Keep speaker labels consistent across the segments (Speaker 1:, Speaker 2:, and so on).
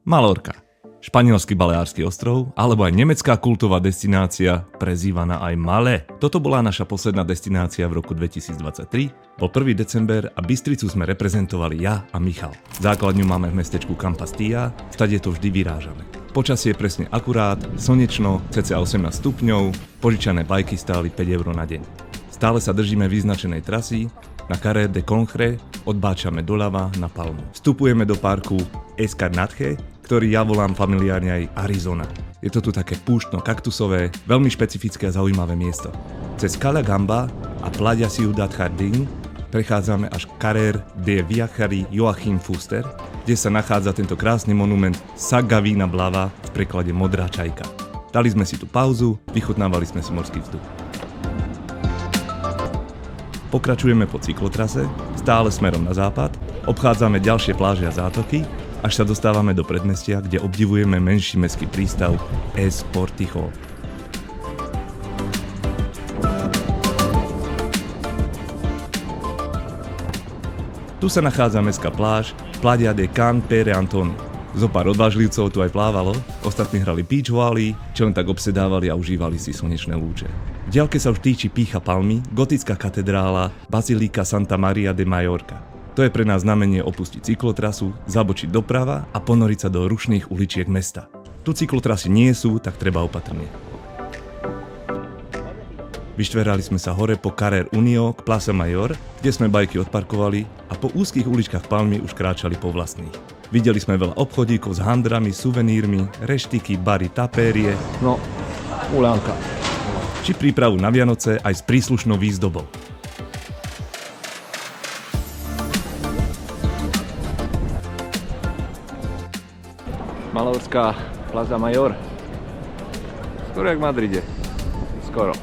Speaker 1: Malorka, španielský Baleársky ostrov, alebo aj nemecká kultová destinácia, prezývaná aj Malé. Toto bola naša posledná destinácia v roku 2023. Bol 1. december a Bystricu sme reprezentovali ja a Michal. Základňu máme v mestečku Campastilla, vtade to vždy vyrážame. Počasie je presne akurát, slnečno, cca 18 stupňov, požičané bajky stáli 5 € na deň. Stále sa držíme vyznačenej trasy, na Carrer de Conchre odbáčame doľava na Palmu. Vstupujeme do parku Escarnatje, ktorý ja volám familiárne aj Arizona. Je to tu také púštno-kaktusové, veľmi špecifické a zaujímavé miesto. Cez Cala Gamba a Playa Ciudad Jardín prechádzame až Carrer de Viajari Joachim Fuster, kde sa nachádza tento krásny monument Sagavina Blava, v preklade Modrá čajka. Dali sme si tu pauzu, vychutnávali sme si morský vzduch. Pokračujeme po cyklotrase, stále smerom na západ, obchádzame ďalšie pláže a zátoky, až sa dostávame do predmestia, kde obdivujeme menší mestský prístav Es Portijo. Tu sa nachádza mestská pláž Playa de Can Pere Antonio. Zopár odvážlivcov tu aj plávalo, ostatní hrali beach volley, čo len tak obsedávali a užívali si slnečné lúče. V diaľke sa už týči pýcha palmy, gotická katedrála Bazilika Santa Maria de Mallorca. To je pre nás znamenie opustiť cyklotrasu, zabočiť doprava a ponoriť sa do rušných uličiek mesta. Tu cyklotrasy nie sú, tak treba opatrne. Vyštverali sme sa hore po Carrer Unió k Plaza Mayor, kde sme bajky odparkovali a po úzkých uličkách Palmy už kráčali po vlastných. Videli sme veľa obchodíkov s handrami, suvenírmi, reštiky, bary, tapérie,
Speaker 2: no, ulánka.
Speaker 1: Či prípravu na Vianoce aj s príslušnou výzdobou.
Speaker 2: Malorská Plaza Mayor. Skoro jak v Madride. Skoro.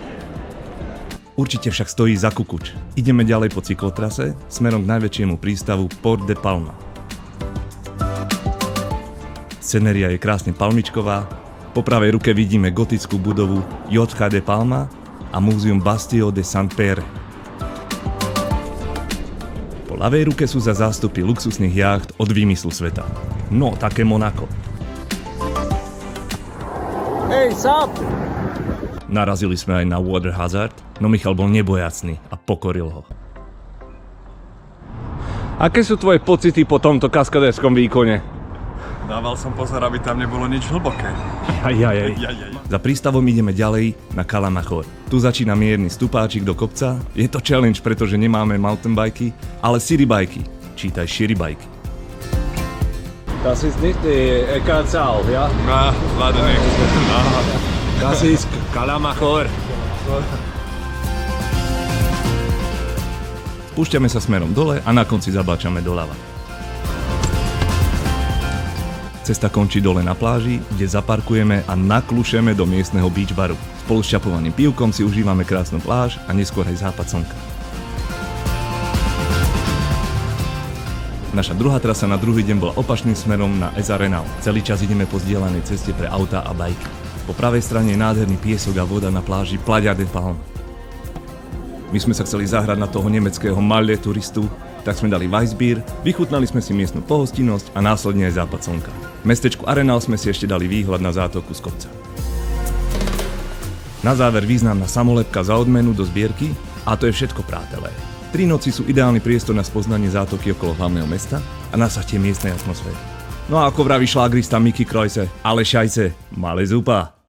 Speaker 1: Určite však stojí za kukuč. Ideme ďalej po cyklotrase, smerom k najväčšiemu prístavu Port de Palma. Scenéria je krásne palmičková, po pravej ruke vidíme gotickú budovu Llotja de Palma a múzeum Bastillo de Sant Pere. Po ľavej ruke sú za zástupy luxusných jácht od výmyslu sveta. No, také Monako.
Speaker 2: Hej, sap!
Speaker 1: Narazili sme aj na water hazard, no Michal bol nebojacný a pokoril ho.
Speaker 2: Aké sú tvoje pocity po tomto kaskadérskom výkone?
Speaker 3: Dával som pozor, aby tam nebolo nič hlboké.
Speaker 1: Za prístavom ideme ďalej na Cala Machor. Tu začína mierny stupáčik do kopca. Je to challenge, pretože nemáme mountainbajky, ale citybajky, čítaj shiribajky.
Speaker 2: Das ist nicht die Eckartsal, ja?
Speaker 3: Na, leider nicht.
Speaker 2: Das ist Cala Machor.
Speaker 1: Spúšťame sa smerom dole a na konci zabáčame doľava. Cesta končí dole na pláži, kde zaparkujeme a naklušeme do miestneho beach baru. Spolu s čapovaným pivkom si užívame krásnu pláž a neskôr aj západ slnka. Naša druhá trasa na druhý deň bola opačným smerom na Es Arenal. Celý čas ideme po zdieľanej ceste pre autá a bajky. Po pravej strane je nádherný piesok a voda na pláži Playa de Palma. My sme sa chceli zahrať na toho nemeckého Malle turistu, tak sme dali Weissbier, vychutnali sme si miestnu pohostinnosť a následne aj západ slnka. V mestečku Arenal sme si ešte dali výhľad na zátoku z kopca. Na záver významná samolepka za odmenu do zbierky a to je všetko, prátelé. 3 noci sú ideálny priestor na spoznanie zátoky okolo hlavného mesta a nasaďte miestnej atmosféry. No a ako vraví šlágrista Mickey Kreuze, ale šajce, malé zupa.